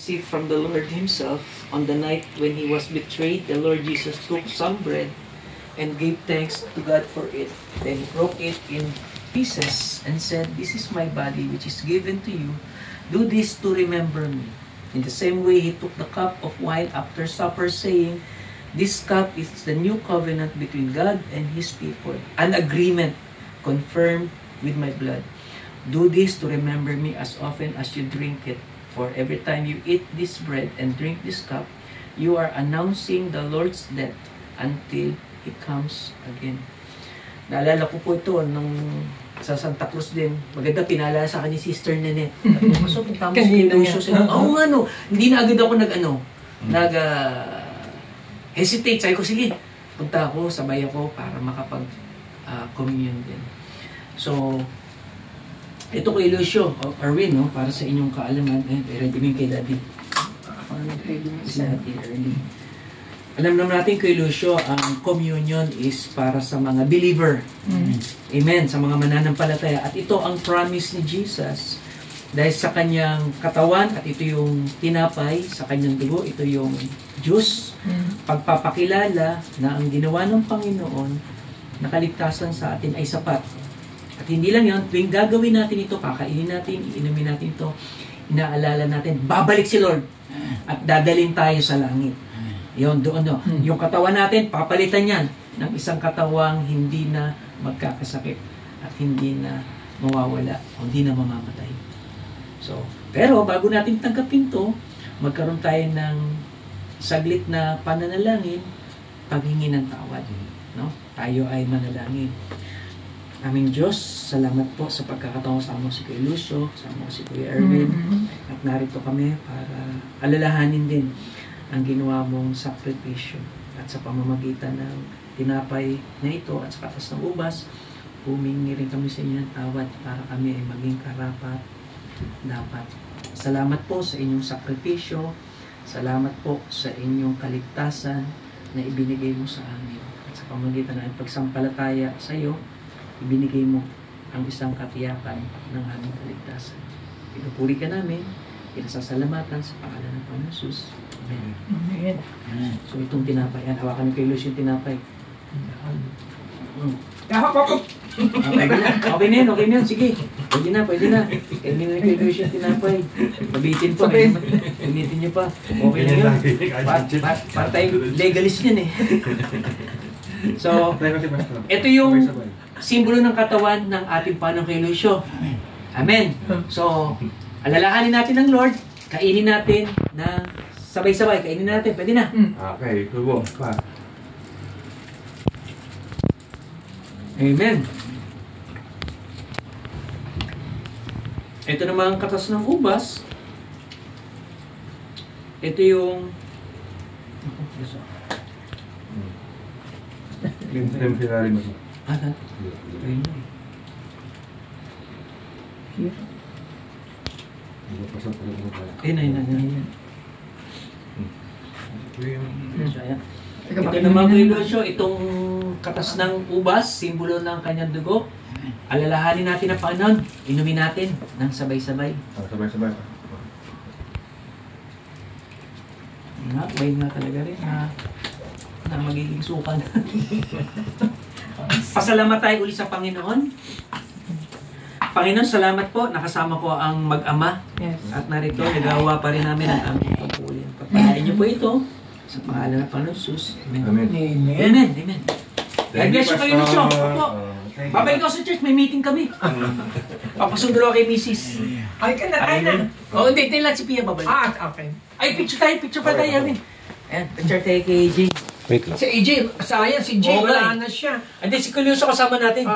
received from the Lord Himself. On the night when He was betrayed, the Lord Jesus took some bread and gave thanks to God for it. Then He broke it in pieces and said, "This is my body which is given to you. Do this to remember me." In the same way, He took the cup of wine after supper, saying, "This cup is the new covenant between God and His people, an agreement confirmed with my blood. Do this to remember me as often as you drink it. For every time you eat this bread and drink this cup, you are announcing the Lord's death until He comes again." Naalala ko po ito nung sa Santa Cruz din. Maganda, pinaalala sa akin ni Sister Nenette. So, punta mo si Lucio. Oo nga, no. Hindi na agad ako hesitate. Sabi ko, sige, punta ako, sabay ako para makapag-communion din. So, ito kay Lucio, Arwin, no, para sa inyong kaalaman. Ready mo kay Daddy. Si Daddy Erwin. Alam naman natin kay Lucio, ang communion is para sa mga believer. Amen. Sa mga mananampalataya. At ito ang promise ni Jesus. Dahil sa kanyang katawan, at ito yung tinapay, sa kanyang dugo, ito yung juice. Pagpapakilala na ang ginawa ng Panginoon, nakaligtasan sa atin ay sapat. At hindi lang yun, tuwing gagawin natin ito, kakainin natin, iinumin natin ito, inaalala natin, babalik si Lord at dadalhin tayo sa langit. Yun, doon, no. Yung katawan natin, papalitan yan ng isang katawang hindi na magkakasakit at hindi na mawawala o hindi na mamamatay. So, pero bago natin tanggapin to, magkaroon tayo ng saglit na pananalangin, paghingi ng tawad. No? Tayo ay manalangin. Aming Diyos, salamat po sa pagkakataon sa mo si Kuya Lucio, sa mo si Kuya Erwin, at narito kami para alalahanin din ang ginawa mong sakripisyo. At sa pamamagitan ng tinapay na ito at sa katas ng ubas, humingi rin kami sa inyo ng tawad para kami ay maging karapat dapat. Salamat po sa inyong sakripisyo. Salamat po sa inyong kaligtasan na ibinigay mo sa amin. At sa pamamagitan ng pagsampalataya sa iyo, ibinigay mo ang isang katiyakan ng aming kaligtasan. Pinupuri ka namin, pinasasalamatan sa pangalan ng Panginoon Jesus. Amen. Amen. So itong tinapay, yan, hawakan kay Lucio yung tinapay. Okay na yun, sige. Pwede na. Kainin na kay Lucio yung tinapay. Pabitin po, gamitin niyo pa. Okay na yun. Para tayong legalist yan eh. So, ito yung simbolo ng katawan ng ating Panginoon kay Lucio. Amen. So, alalahanin natin ng Lord, kainin natin na sabay-sabay, kainin natin. Pwede na. Okay, tubo pa. Amen. Ito naman ang katas ng ubas. Ito yung Lim sinari mo. Ayun. Here. Ayun. Ito naman kay Lucio, itong katas ng ubas, simbolo ng kanyang dugo. Alalahanin natin ang Panginoon, inumin natin ng sabay-sabay. Sabay-sabay. May nga talaga rin na magiging sukan. Pasalamat tayo uli sa Panginoon. Panginoon, salamat po. Nakasama ko ang mag-ama. Yes. At narito, nagawa pa rin namin ang aming pagpulin. Pagpalain niyo po ito sa pangalan ng Panginoon Jesus. Amen. Amen. God bless you kayo, Lucio. Babalik ako sa church. May meeting kami. Papasundo ako kay Mrs. Ay, ka na, tayo na. Oo, hindi. Ito lang si Pia babalik. Okay. Ay, picture pa tayo. Amen. Ayan, picture tayo kay AJ. Si AJ, sayang si Jay, wala na siya. Hindi, si Lucio kasama natin.